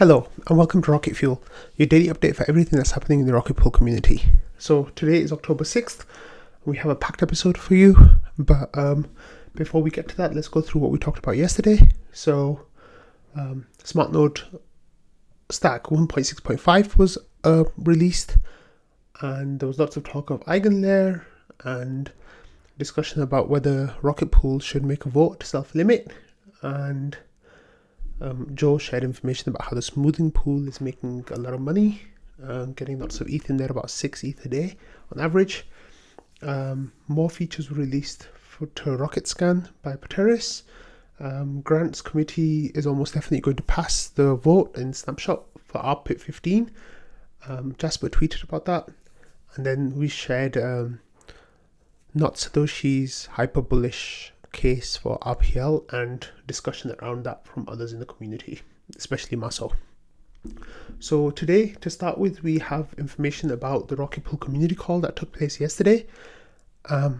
Hello and welcome to Rocket Fuel, your daily update for everything that's happening in the Rocket Pool community. So today is October 6th. We have a packed episode for you, but before we get to that, let's go through what we talked about yesterday. So Smart Node Stack 1.6.5 was released, and there was lots of talk of Eigenlayr and discussion about whether Rocket Pool should make a vote to self-limit, and Joe shared information about how the smoothing pool is making a lot of money, getting lots of ETH in there, about 6 ETH a day on average. More features were released to Rocket Scan by Pateris. Grants committee is almost definitely going to pass the vote in Snapshot for RPIT 15. Jasper tweeted about that. And then we shared Not Satoshi's hyper bullish case for RPL and discussion around that from others in the community, especially Marceau. So today, to start with, we have information about the Rocket Pool community call that took place yesterday. It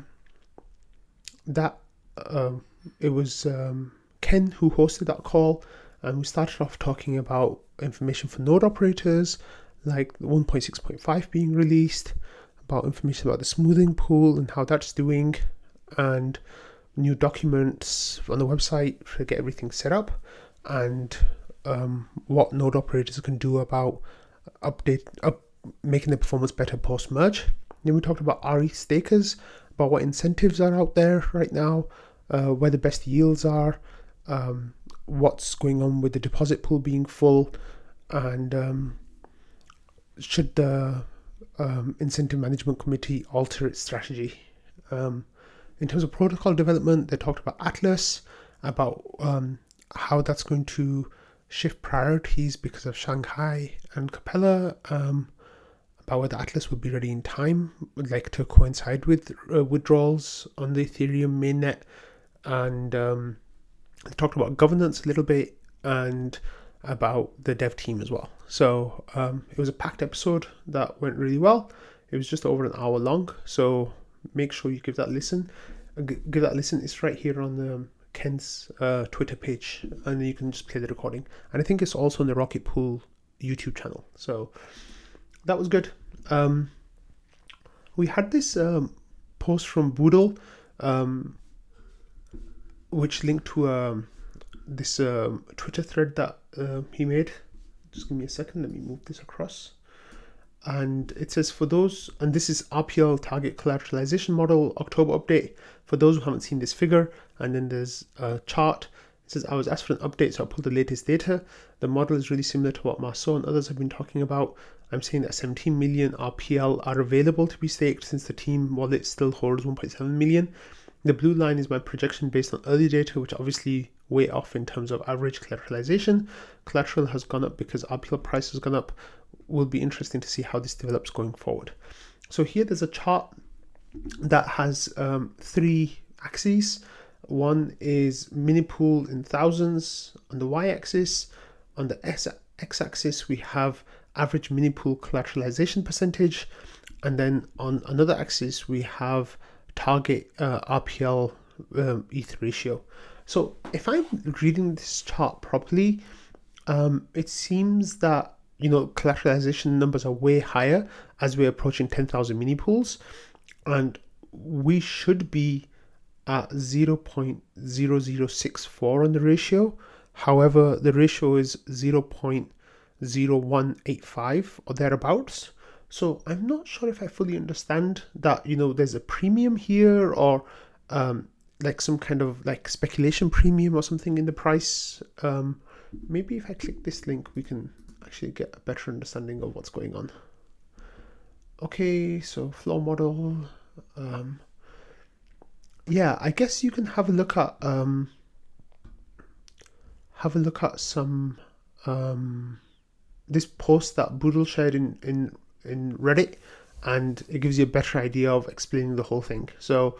was Ken who hosted that call, and we started off talking about information for node operators, like 1.6.5 being released, about information about the smoothing pool and how that's doing, and new documents on the website to get everything set up, and what node operators can do about making the performance better post merge. Then we talked about RE stakers, about what incentives are out there right now, where the best yields are, what's going on with the deposit pool being full, and should the incentive management committee alter its strategy. In terms of protocol development, they talked about Atlas, about how that's going to shift priorities because of Shanghai and Capella, about whether Atlas would be ready in time, like to coincide with withdrawals on the Ethereum mainnet, and they talked about governance a little bit and about the dev team as well. So it was a packed episode that went really well. It was just over an hour long, so make sure you give that a listen. It's right here on Ken's Twitter page, and then you can just play the recording. And I think it's also on the Rocket Pool YouTube channel. So that was good. We had this post from Boodle, which linked to this Twitter thread that he made. Just give me a second. Let me move this across. And it says, for those, and this is RPL target collateralization model October update, for those who haven't seen this figure, and then there's a chart. It says, I was asked for an update, so I pulled the latest data. The model is really similar to what Marceau and others have been talking about. I'm saying that 17 million RPL are available to be staked since the team wallet still holds 1.7 million. The blue line is my projection based on early data, which obviously way off in terms of average collateralization. Collateral has gone up because RPL price has gone up. Will be interesting to see how this develops going forward. So here there's a chart that has 3 axes. One is mini pool in thousands on the y-axis. On the x-axis we have average mini pool collateralization percentage, and then on another axis we have target RPL ETH ratio. So if I'm reading this chart properly, it seems that collateralization numbers are way higher as we're approaching 10,000 mini pools, and we should be at 0.0064 on the ratio. However, the ratio is 0.0185 or thereabouts. So I'm not sure if I fully understand that, there's a premium here, or like some kind of like speculation premium or something in the price. Maybe if I click this link, we can actually get a better understanding of what's going on. Okay, so flow model. Yeah, I guess you can have a look at some this post that Boodle shared in Reddit, and it gives you a better idea of explaining the whole thing. So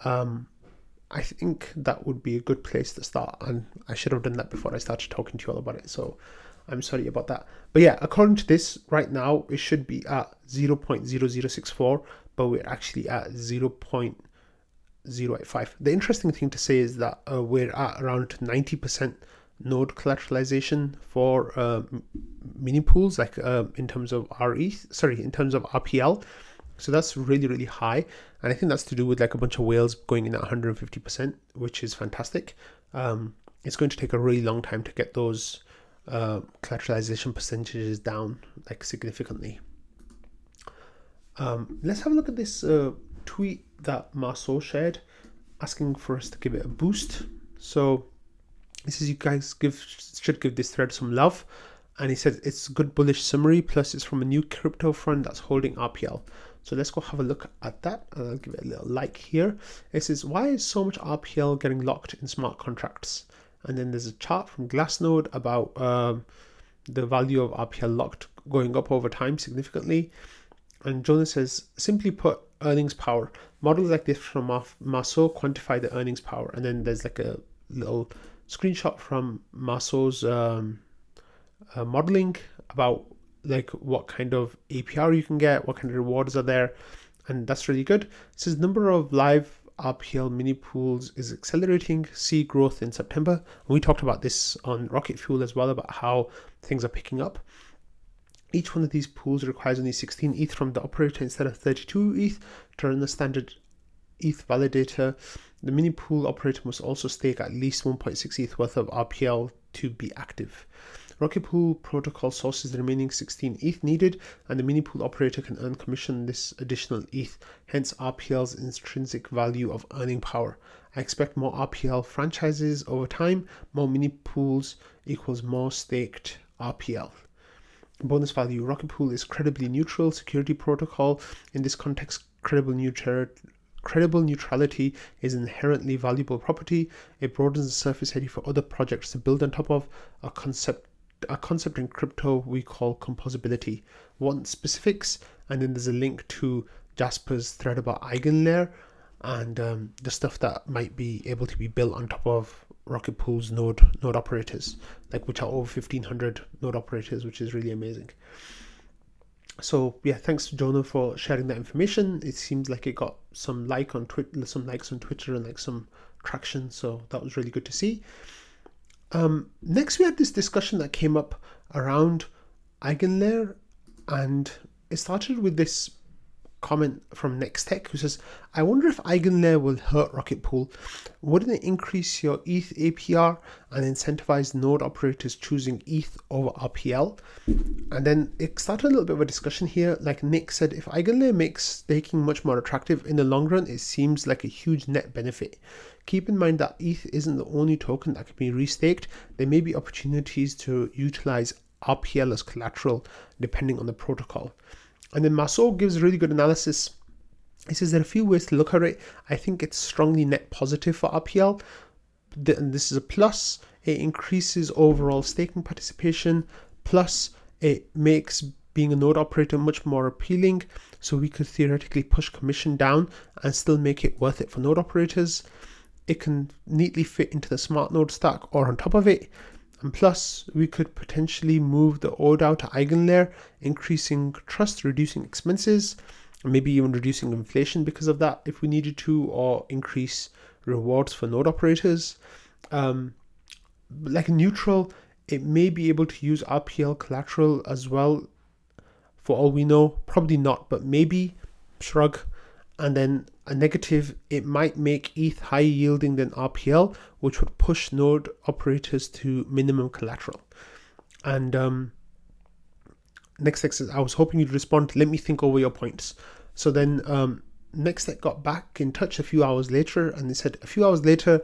I think that would be a good place to start, and I should have done that before I started talking to you all about it, so I'm sorry about that. But yeah, according to this, right now it should be at 0.0064, but we're actually at 0.085. The interesting thing to say is that we're at around 90% node collateralization for mini pools, like in terms of in terms of RPL. So that's really, really high. And I think that's to do with like a bunch of whales going in at 150%, which is fantastic. It's going to take a really long time to get those collateralization percentages down like significantly. Let's have a look at this tweet that Marceau shared asking for us to give it a boost. So he says you guys should give this thread some love. And he said it's a good bullish summary, plus it's from a new crypto fund that's holding RPL. So let's go have a look at that. And I'll give it a little like here. It says, why is so much RPL getting locked in smart contracts? And then there's a chart from Glassnode about the value of RPL locked going up over time significantly. And Jonas says, simply put, earnings power. Models like this from Marceau quantify the earnings power. And then there's like a little screenshot from Marceau's modeling about like what kind of APR you can get, what kind of rewards are there, and that's really good. It says number of live RPL mini pools is accelerating, see growth in September. And we talked about this on Rocket Fuel as well, about how things are picking up. Each one of these pools requires only 16 ETH from the operator instead of 32 ETH to run the standard ETH validator. The mini pool operator must also stake at least 1.6 ETH worth of RPL to be active. Rocket Pool protocol sources the remaining 16 ETH needed, and the mini pool operator can earn commission this additional ETH, hence RPL's intrinsic value of earning power. I expect more RPL franchises over time. More mini pools equals more staked RPL. Bonus value. Rocket Pool is credibly neutral security protocol. In this context, credible neutrality is an inherently valuable property. It broadens the surface area for other projects to build on top of. A concept in crypto we call composability. Want specifics? And then there's a link to Jasper's thread about Eigenlayr and the stuff that might be able to be built on top of Rocket Pool's node operators, like which are over 1,500 node operators, which is really amazing. So yeah, thanks to Jonah for sharing that information. It seems like it got some likes on Twitter and like some traction. So that was really good to see. Next, we had this discussion that came up around Eigenlayr, and it started with this comment from NextTech, who says, I wonder if Eigenlayr will hurt Rocket Pool. Wouldn't it increase your ETH APR and incentivize node operators choosing ETH over RPL? And then it started a little bit of a discussion here. Like Nick said, if Eigenlayr makes staking much more attractive in the long run, it seems like a huge net benefit. Keep in mind that ETH isn't the only token that can be restaked. There may be opportunities to utilize RPL as collateral depending on the protocol. And then Marceau gives really good analysis. He says there are a few ways to look at it. I think it's strongly net positive for RPL. This is a plus. It increases overall staking participation. Plus, it makes being a node operator much more appealing. So we could theoretically push commission down and still make it worth it for node operators. It can neatly fit into the smart node stack or on top of it. And plus, we could potentially move the ODAO to Eigenlayr, increasing trust, reducing expenses, maybe even reducing inflation because of that if we needed to, or increase rewards for node operators. Like neutral, it may be able to use RPL collateral as well. For all we know, probably not, but maybe, shrug. And then a negative, it might make ETH higher yielding than RPL, which would push node operators to minimum collateral. And NextTech says, I was hoping you'd respond. Let me think over your points. So then NextTech got back in touch a few hours later, and they said a few hours later,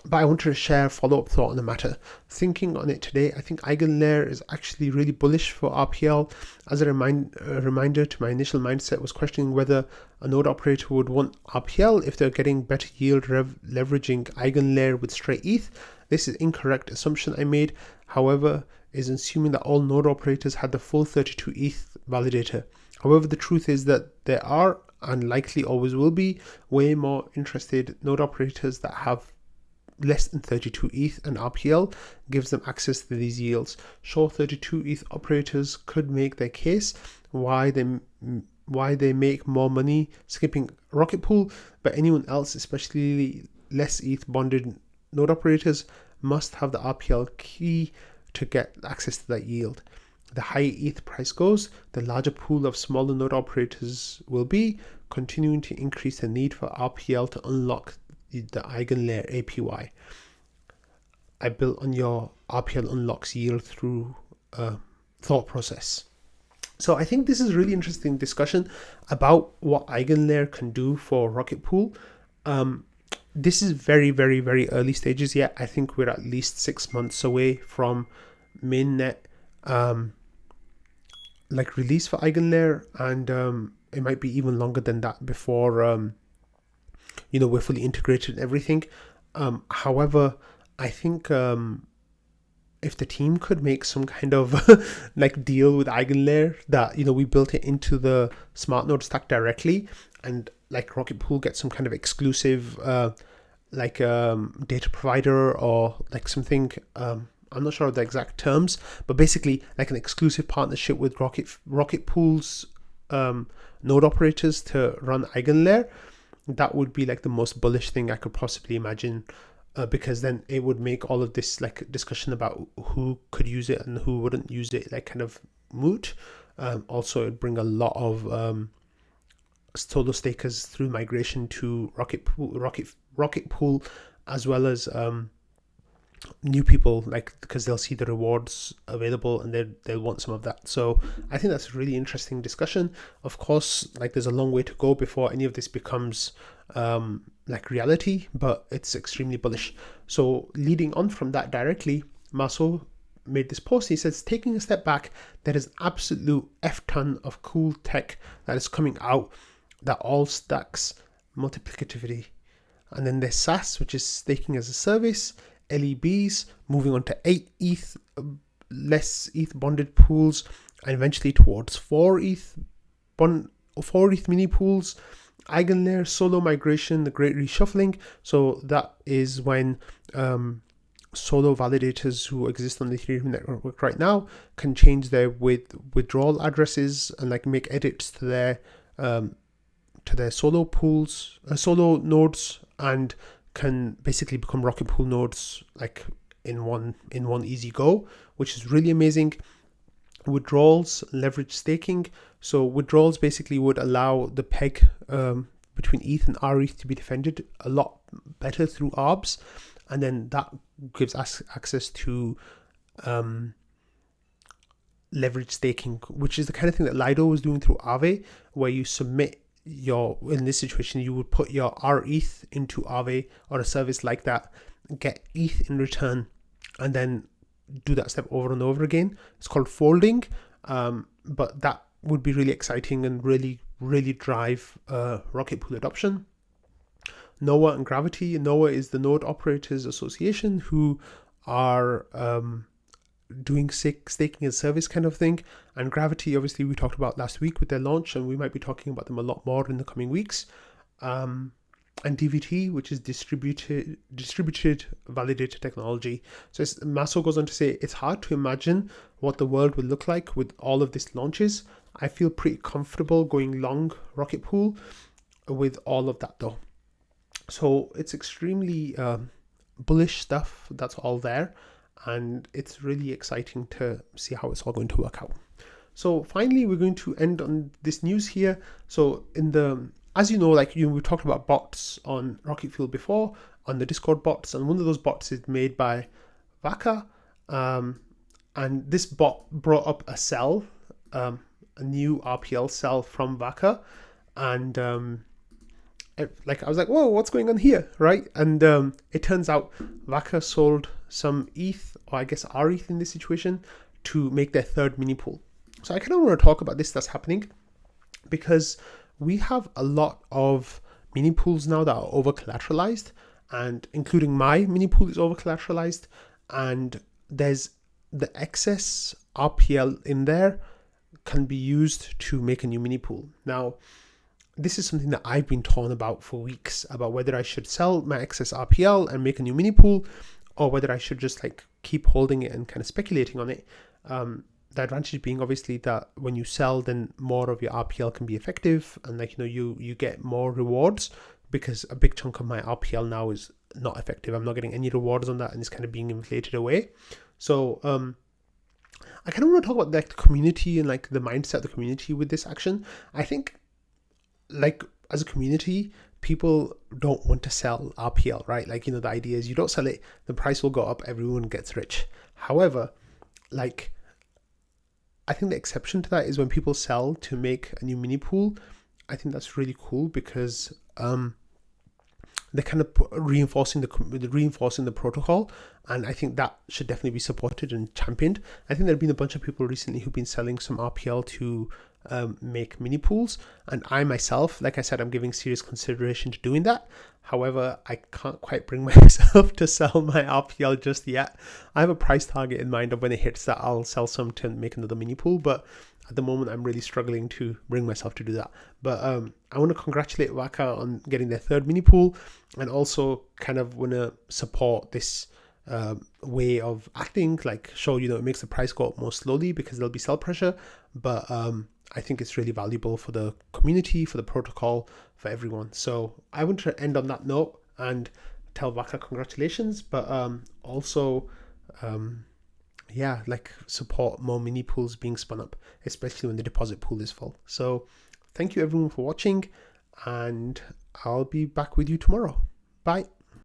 but I wanted to share a follow-up thought on the matter. Thinking on it today, I think Eigenlayr is actually really bullish for RPL. As a reminder to my initial mindset was questioning whether a node operator would want RPL if they're getting better yield leveraging Eigenlayr with straight ETH. This is incorrect assumption I made, however, is assuming that all node operators had the full 32 ETH validator. However, the truth is that there are, and likely always will be, way more interested node operators that have less than 32 ETH, and RPL gives them access to these yields. Sure, 32 ETH operators could make their case why they make more money skipping Rocket Pool, but anyone else, especially less ETH bonded node operators, must have the RPL key to get access to that yield. The higher ETH price goes, the larger pool of smaller node operators will be, continuing to increase the need for RPL to unlock the Eigenlayr APY. I built on your RPL unlocks yield through thought process. So I think this is a really interesting discussion about what Eigenlayr can do for Rocket Pool. This is very, very, very early stages yet. I think we're at least 6 months away from mainnet release for Eigenlayr, and it might be even longer than that before we're fully integrated in everything. However, I think if the team could make some kind of deal with Eigenlayr that we built it into the smart node stack directly, and Rocket Pool gets some kind of exclusive data provider or something. I'm not sure of the exact terms, but basically an exclusive partnership with Rocket Pool's node operators to run Eigenlayr. That would be the most bullish thing I could possibly imagine, because then it would make all of this discussion about who could use it and who wouldn't use it kind of moot. Also, it'd bring a lot of solo stakers through migration to Rocket Pool, as well as new people, because they'll see the rewards available and they'll want some of that. So I think that's a really interesting discussion. Of course, there's a long way to go before any of this becomes reality, but it's extremely bullish. So leading on from that directly, Marceau made this post. He says, taking a step back, there is absolute F-ton of cool tech that is coming out that all stacks multiplicativity. And then there's SaaS, which is staking as a service, LEBs, moving on to 8 ETH, less ETH bonded pools, and eventually towards 4 ETH mini pools, Eigenlayr, solo migration, the great reshuffling. So that is when solo validators who exist on the Ethereum network right now can change their withdrawal addresses and make edits to their solo pools, solo nodes, and can basically become Rocket Pool nodes in one easy go, which is really amazing. Withdrawals, leverage staking. So withdrawals basically would allow the peg between ETH and RETH to be defended a lot better through ARBs, and then that gives us access to leverage staking, which is the kind of thing that Lido was doing through Aave, where you submit in this situation, you would put your RETH into Aave or a service like that, get ETH in return, and then do that step over and over again. It's called folding, but that would be really exciting and really, really drive Rocket Pool adoption. Noah and Gravity. Noah is the Node Operators Association, who are doing staking as service kind of thing, and Gravity, obviously we talked about last week with their launch, and we might be talking about them a lot more in the coming weeks. And DVT, which is distributed validator technology. So Marceau goes on to say, it's hard to imagine what the world will look like with all of this launches. I feel pretty comfortable going long Rocket Pool with all of that though. So it's extremely bullish stuff that's all there, and it's really exciting to see how it's all going to work out. So finally, we're going to end on this news here. So as you know, we talked about bots on Rocket Fuel before, on the Discord bots, and one of those bots is made by Vaca, and this bot brought up a cell, a new RPL cell from Vaca, and I was like, whoa, what's going on here, right? And it turns out Vaca sold some ETH, or I guess RETH in this situation, to make their third mini pool. So I kind of want to talk about that's happening, because we have a lot of mini pools now that are over collateralized, and including my mini pool is over collateralized, and there's the excess RPL in there can be used to make a new mini pool. Now, this is something that I've been torn about for weeks, about whether I should sell my excess RPL and make a new mini pool, or whether I should just keep holding it and kind of speculating on it. The advantage being obviously that when you sell, then more of your RPL can be effective, and you get more rewards, because a big chunk of my RPL now is not effective. I'm not getting any rewards on that, and it's kind of being inflated away. So I kind of want to talk about like the community and like the mindset of the community with this action. I think like as a community, people don't want to sell RPL, right? Like, the idea is you don't sell it, the price will go up, everyone gets rich. However, like, I think the exception to that is when people sell to make a new mini pool. I think that's really cool because they're kind of reinforcing the protocol, and I think that should definitely be supported and championed. I think there have been a bunch of people recently who've been selling some RPL to make mini pools, and I myself, like I said, I'm giving serious consideration to doing that. However, I can't quite bring myself to sell my RPL just yet. I have a price target in mind of when it hits that I'll sell some to make another mini pool, but at the moment I'm really struggling to bring myself to do that. But I want to congratulate Vaca on getting their third mini pool, and also kind of want to support this way of acting, like show it makes the price go up more slowly because there'll be sell pressure, but I think it's really valuable for the community, for the protocol, for everyone. So I want to end on that note and tell Vaca congratulations, but also like support more mini pools being spun up, especially when the deposit pool is full. So thank you everyone for watching, and I'll be back with you tomorrow. Bye.